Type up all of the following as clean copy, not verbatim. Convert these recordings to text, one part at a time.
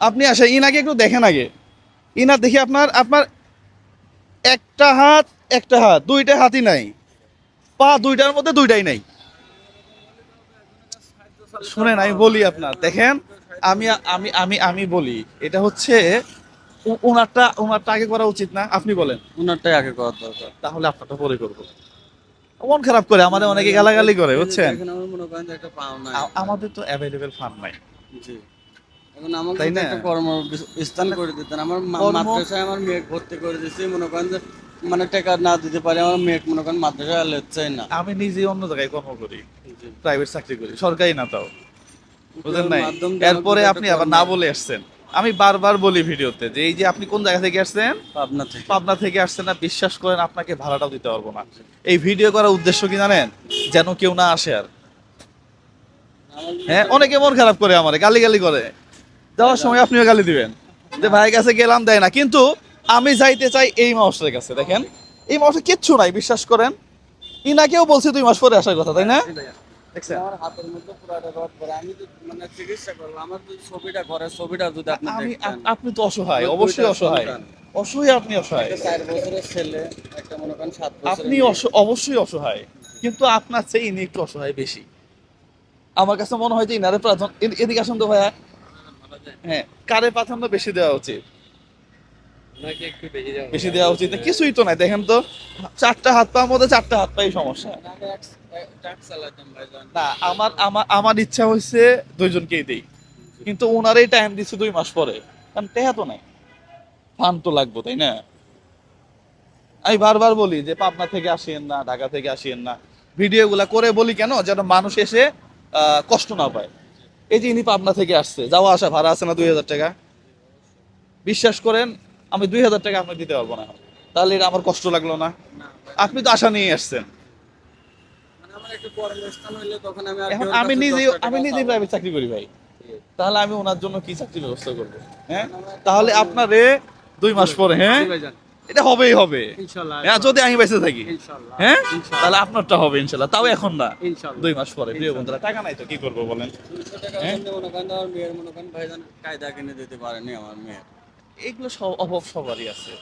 আপনি আসেন, ইনাকে একটু দেখেন আগে। ইনার দেখি আপনার আপনার একটা হাত, দুইটা হাতই নাই, পা দুইটার মধ্যে দুইটাই নাই। শুনেন আমি বলি আপনার, দেখেন আমি আমি আমি আমি বলি, এটা হচ্ছে ওনারটা আগে করা উচিত না? আপনি বলেন। ওনারটাই আগে করার দরকার। তাহলে আপনারটা পরে করবো। মন খারাপ করে আমাদের অনেকে গালাগালি করে, বুঝছেন? এখন আমার মনে করেন যে একটা পাও নাই। আমাদের তো অ্যাভেলেবেল ফান্ড নাই, জি। এখন আমাকে তাই যদি না? একটা স্থান করে দিতেন, আমার মাদ্রাসায় আমার মেয়ে ভর্তি করে দিয়েছি, মনে করেন যে মানে টাকা না দিতে পারে আমার মেয়ে, মনে করেন মাদ্রাসায় লেচ্ছে না। আমি নিজে অন্য জায়গায় কর্ম করি, জি। প্রাইভেট চাকরি করি, সরকারি না তাও, বুঝলেন নাই? মাধ্যম দিয়ে আমাকে এরপরে যদি আপনি একটা আবার না বলে আসছেন। আমি বারবার বলি ভিডিওতে যে এই যে আপনি কোন জায়গা থেকে আসছেন, পাবনা থেকে। পাবনা থেকে আসছেন না, বিশ্বাস করেন আপনাকে ভাড়াটাও দিতে পারবো না। এই ভিডিও করার উদ্দেশ্য কি জানেন? যেন কেউ না আসে আর। হ্যাঁ, অনেকে মন খারাপ করে, আমারে গালি গালি করে, যাওয়ার সময় আপনিও গালি দিবেন যে ভাইয়ের কাছে গেলাম দেয় না, কিন্তু আমি যাইতে চাই এই মানুষের কাছে। দেখেন এই মানুষের কিচ্ছু নাই, বিশ্বাস করেন। ইনাকেও বলছি 2 মাস পরে আসার কথা, তাই না? দেখছেন? আমার হাতের মধ্যে পুরো একটা রড পড়ে, আমি তো মানে চিকিৎসা করবো, আমার যদি ছবিটা ঘরে ছবিটা যদি আপনি দেখতেন। আপনি তো অসহায়, আমার অবশ্যই দুইটা অসহায়, সন্তান। অসহায়, আপনি অসহায়, একটা 4 বছরের ছেলে, একটা মনে করেন 7 বছরের আপনি মেয়ে। অবশ্যই অসহায়, কিন্তু আপনার চেয়ে ইনি একটু অসহায় বেশি। আমার কাছে মনে হয় যে ইনারে প্রাধান্য, এদিকে আসুন তো ভাইয়া। হ্যাঁ, কারে প্রাধান্য বেশি দেওয়া উচিত? নাকি একটু বেশি দেওয়া বেশি দেওয়া উচিত না? কিছুই তো নাই, দেখেন তো, 4টা হাত পার মধ্যে 4টা হাত পাই সমস্যা। আমি ট্রাক চালাতাম ভাইজান। না, আমার আমার আমার ইচ্ছা হয়েছে দুইজনকেই দেই, কিন্তু ওনারই টাইম দিচ্ছে 2 মাস পরে, কারণ টেহা তো নাই, ফান তো লাগবো, তাই না? আমি বারবার বলি যে পাবনা থেকে আসেন না, ঢাকা থেকে আসেন না, ভিডিওগুলা করে বলি কেন, যেন মানুষ এসে কষ্ট না পায়। এই যে ইনি পাবনা থেকে আসছে, যাওয়া আসা ভাড়া আছে না 2000 টাকা, বিশ্বাস করেন আমি 2000 টাকা আপনাকে দিতে পারবো না। তাহলে এটা আমার কষ্ট লাগলো না? না, আপনি তো আশা নিয়ে আসছেন। মানে আমার একটু কর্মস্থান হইলে তখন আমি আর এখন কেউর আমি কাছে নিজে 10 টাকা আমি নিজেই চাবো না। প্রাইভেট চাকরি করি ভাই, তাহলে আমি ওনার জন্য কি চাকরির ব্যবস্থা করবো? হ্যাঁ, আমরা একটা তাহলে আপনারে 2 মাস পরে, হ্যাঁ, জি ভাইজান। এটা হবেই হবে। ইনশাআল্লাহ। হ্যাঁ, যদি আমি বেঁচে থাকি, ইনশাআল্লাহ। হ্যাঁ, ইনশাআল্লাহ। তাহলে আপনারটা হবে ইনশাল্লাহ, তাও এখন না, ইনশাআল্লাহ। 2 মাস পরে। প্রিয় বন্ধুরা, টাকা নাই তো কি করবো বলেন? 200 টাকার হ্যাঁ, জন্য মনে করেন আমার মেয়ের মনে করেন ভাইজান কায়দা কিনে দিতে পারেনি আমার মেয়ে। এগুলো সব অভাব সবারই আছে,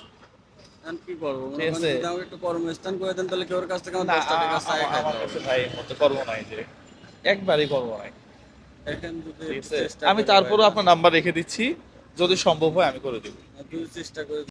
এখন কি করবো, মনে ঠিক করেন আছে? যদি আমাকে একটু কর্মস্থান করে দেন তাহলে কেউর কাছ থেকে আমার না, 10 টাকা চাই খাইতে আমার হবে কাছে না। ভাই মতো কর্ম নাই, যে একবারই কর্ম নাই, এখন যদি ঠিক আছে? চেষ্টা আমি করি তারপরেও ভাইজান, আপনার নাম্বার রেখে দিচ্ছি, যদি সম্ভব হয় আমি করে দিব। যদি চেষ্টা করি